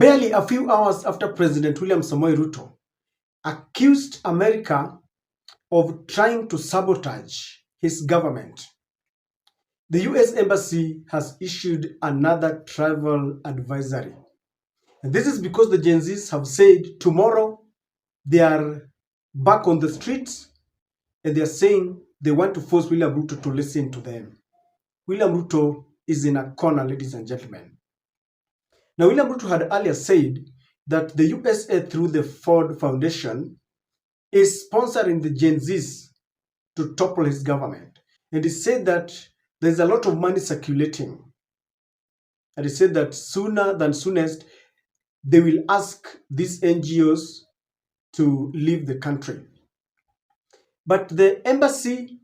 Barely a few hours after President William Samoei Ruto accused America of trying to sabotage his government, the US Embassy has issued another travel advisory. And this is because the Gen Zs have said tomorrow they are back on the streets and they are saying they want to force William Ruto to listen to them. William Ruto is in a corner, ladies and gentlemen. Now, William Ruto had earlier said that the USA, through the Ford Foundation, is sponsoring the Gen Zs to topple his government. And he said that there's a lot of money circulating. And he said that sooner than soonest, they will ask these NGOs to leave the country. But the embassy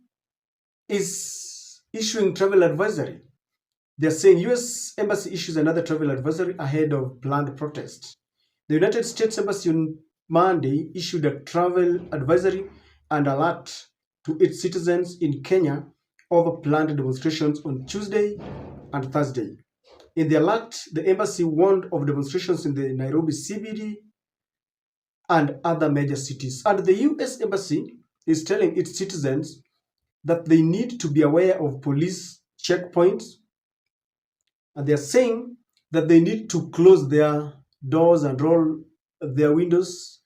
is issuing travel advisory. They're saying US Embassy issues another travel advisory ahead of planned protests. The United States Embassy on Monday issued a travel advisory and alert to its citizens in Kenya over planned demonstrations on Tuesday and Thursday. In the alert, the embassy warned of demonstrations in the Nairobi CBD and other major cities. And the US Embassy is telling its citizens that they need to be aware of police checkpoints, and they're saying that they need to close their doors and roll their windows,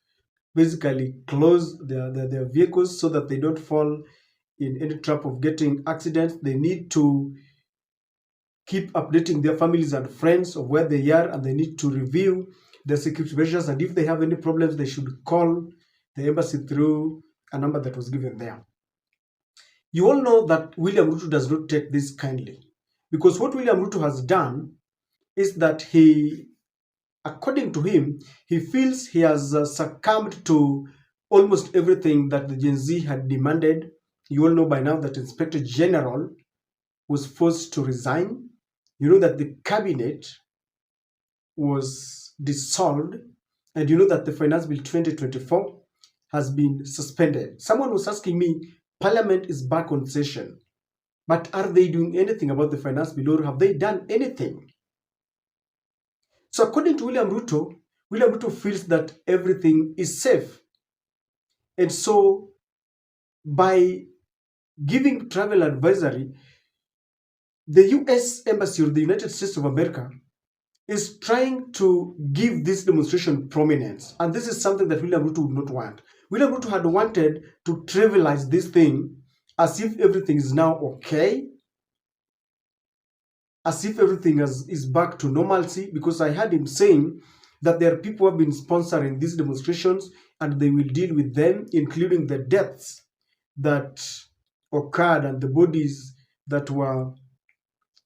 basically close their vehicles so that they don't fall in any trap of getting accidents. They need to keep updating their families and friends of where they are, and they need to review their security measures. And if they have any problems, they should call the embassy through a number that was given there. You all know that William Ruto does not take this kindly, because what William Ruto has done is that according to him, he feels he has succumbed to almost everything that the Gen Z had demanded. You all know by now that Inspector General was forced to resign. You know that the cabinet was dissolved, and you know that the Finance Bill 2024 has been suspended. Someone was asking me, Parliament is back on session, but are they doing anything about the Finance Bill, or have they done anything? So according to William Ruto feels that everything is safe. And so by giving travel advisory, the US Embassy, or the United States of America, is trying to give this demonstration prominence. And this is something that William Ruto would not want. William Ruto had wanted to trivialize this thing as if everything is now okay, as if everything is back to normalcy, because I heard him saying that there are people who have been sponsoring these demonstrations and they will deal with them, including the deaths that occurred and the bodies that were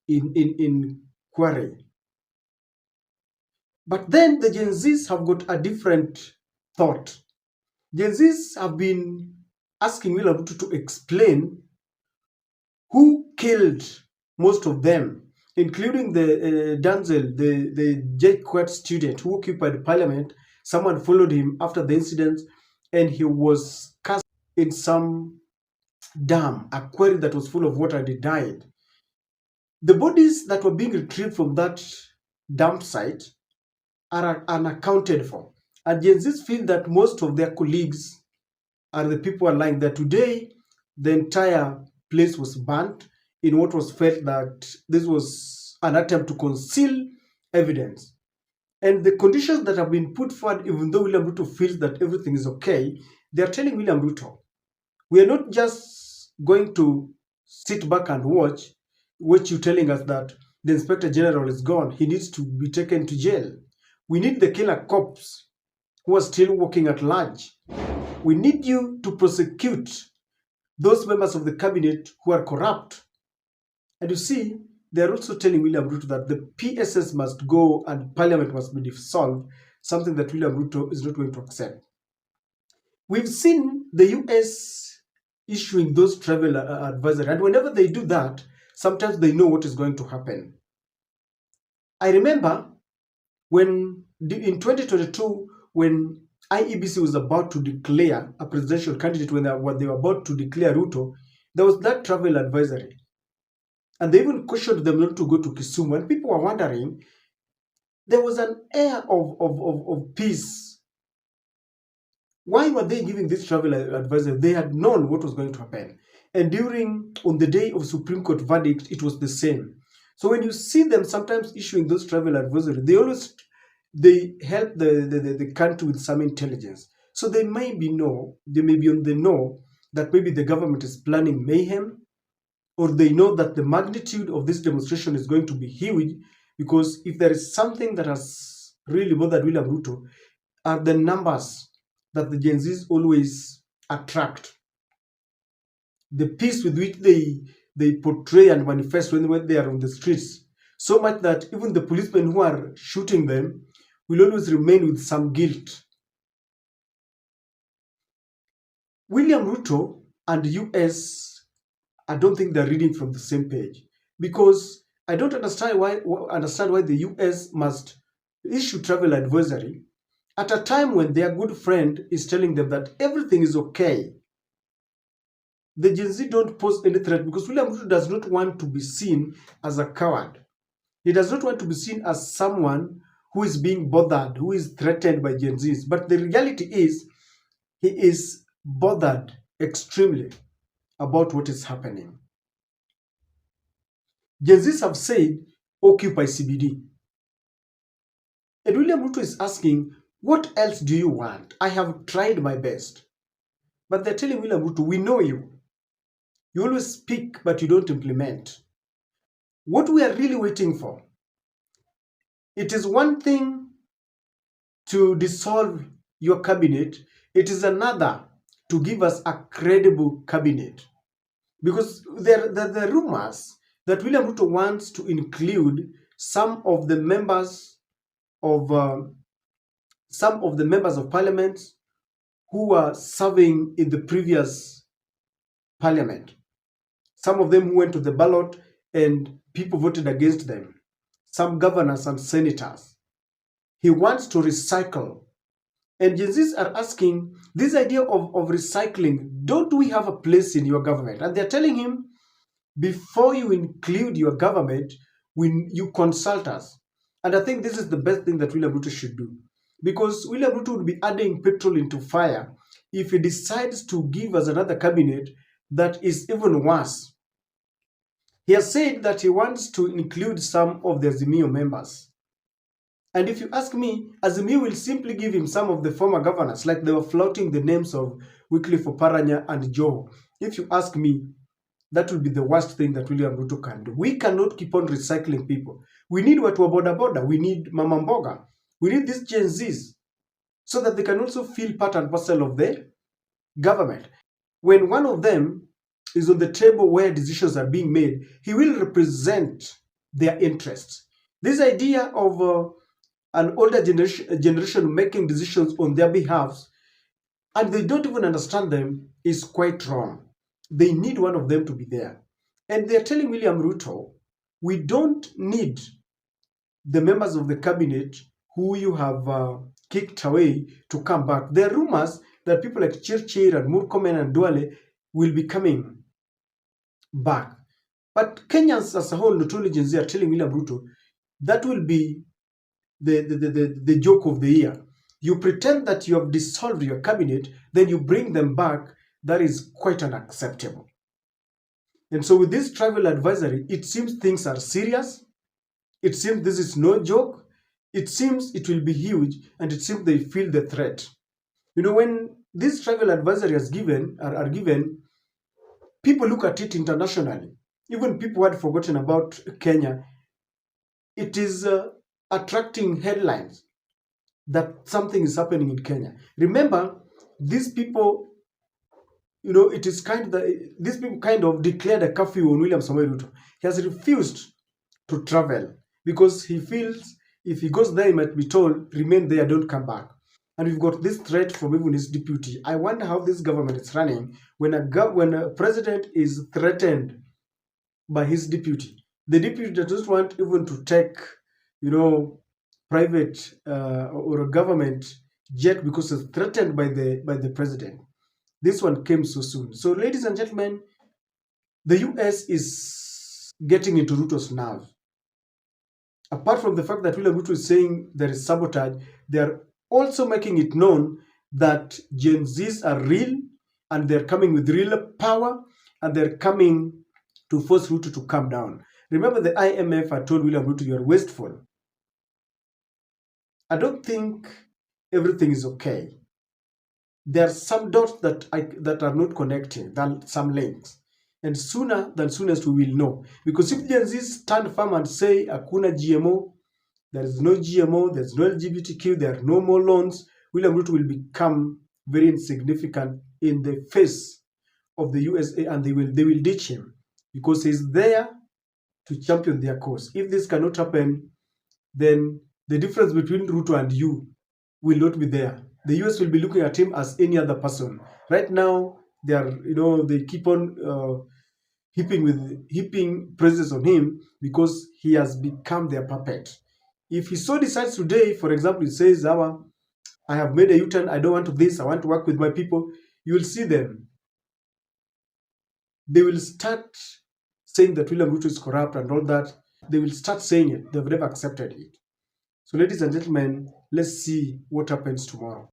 in quarry. But then the Gen Zs have got a different thought. Gen Zs have been asking William Ruto to explain who killed most of them, including the Danzel, the JQuat student who occupied parliament. Someone followed him after the incident, and he was cast in some dam, a quarry that was full of water, and he died. The bodies that were being retrieved from that dump site are unaccounted for. And Gen Zs feel that most of their colleagues are the people are lying, that today the entire place was burnt in what was felt that this was an attempt to conceal evidence. And the conditions that have been put forward, even though William Ruto feels that everything is okay, they are telling William Ruto, we are not just going to sit back and watch you telling us that the Inspector General is gone. He needs to be taken to jail. We need the killer cops who are still working at large. We need you to prosecute those members of the cabinet who are corrupt. And you see, they're also telling William Ruto that the PSS must go and Parliament must be dissolved, something that William Ruto is not going to accept. We've seen the US issuing those travel advisory, and whenever they do that, sometimes they know what is going to happen. I remember when in 2022, when IEBC was about to declare a presidential candidate, when they were about to declare Ruto, there was that travel advisory. And they even cautioned them not to go to Kisumu. And people were wondering, There was an air of peace. Why were they giving this travel advisor? They had known what was going to happen. And on the day of Supreme Court verdict, it was the same. So when you see them sometimes issuing those travel advisory, they help the country with some intelligence. So they may be on the know that maybe the government is planning mayhem, or they know that the magnitude of this demonstration is going to be huge, because if there is something that has really bothered William Ruto, are the numbers that the Gen Zs always attract, the peace with which they portray and manifest when they are on the streets, so much that even the policemen who are shooting them will always remain with some guilt. William Ruto and US, I don't think they're reading from the same page, because I don't understand why the US must issue travel advisory at a time when their good friend is telling them that everything is okay. The Gen Z don't pose any threat because William Ruto does not want to be seen as a coward. He does not want to be seen as someone who is being bothered, who is threatened by Gen Zs. But the reality is, he is bothered extremely about what is happening. Gen Zs have said, occupy CBD. And William Ruto is asking, what else do you want? I have tried my best. But they're telling William Ruto, we know you. You always speak, but you don't implement. What we are really waiting for, it is one thing to dissolve your cabinet, it is another to give us a credible cabinet. Because there are rumors that William Ruto wants to include of some of the members of parliament who were serving in the previous parliament. Some of them who went to the ballot and people voted against them. Some governors and senators. He wants to recycle. And Gen Zs are asking, this idea of recycling, don't we have a place in your government? And they're telling him, before you include your government, when you consult us. And I think this is the best thing that William Ruto should do. Because William Ruto would be adding petrol into fire if he decides to give us another cabinet that is even worse. He has said that he wants to include some of the Azimio members. And if you ask me, Azimio will simply give him some of the former governors, like they were flouting the names of Wycliffe Oparanya and Joho. If you ask me, that will be the worst thing that William Ruto can do. We cannot keep on recycling people. We need watu wa boda boda. We need Mama Mboga. We need these Gen Zs so that they can also feel part and parcel of the government. When one of them is on the table where decisions are being made, he will represent their interests. This idea of an older generation making decisions on their behalf and they don't even understand them is quite wrong. They need one of them to be there. And they're telling William Ruto, we don't need the members of the cabinet who you have kicked away to come back. There are rumors that people like Chirchir and Murkomen and Duale will be coming back. But Kenyans as a whole, not only Gen Z, are telling William Ruto, that will be the joke of the year. You pretend that you have dissolved your cabinet, then you bring them back. That is quite unacceptable. And so with this travel advisory, it seems things are serious. It seems this is no joke. It seems it will be huge, and it seems they feel the threat. You know, when this travel advisory are given, people look at it internationally. Even people who had forgotten about Kenya, it is attracting headlines that something is happening in Kenya. Remember, these people, it is these people kind of declared a curfew on William Samoei Ruto. He has refused to travel because he feels if he goes there, he might be told, remain there, don't come back. And we've got this threat from even his deputy. I wonder how this government is running when a president is threatened by his deputy. The deputy doesn't want even to take, private or a government jet because it's threatened by the president. This one came so soon. So, ladies and gentlemen, the US is getting into Ruto's nerve. Apart from the fact that William Ruto is saying there is sabotage, they are also making it known that Gen Zs are real and they're coming with real power and they're coming to force Ruto to calm down. Remember, the IMF had told William Ruto, you're wasteful. I don't think everything is okay. There are some dots that are not connecting, than some links. And sooner than soonest we will know. Because if Gen Zs stand firm and say, Hakuna GMO, there is no GMO, there's no LGBTQ, there are no more loans, William Ruto will become very insignificant in the face of the USA, and they will ditch him because he's there to champion their cause. If this cannot happen, then the difference between Ruto and you will not be there. The US will be looking at him as any other person. Right now, they keep on heaping praises on him because he has become their puppet. If he so decides today, for example, he says, I have made a U-turn, I don't want to this, I want to work with my people, you will see them. They will start saying that William Ruto is corrupt and all that. They will start saying it. They've never accepted it. So, ladies and gentlemen, let's see what happens tomorrow.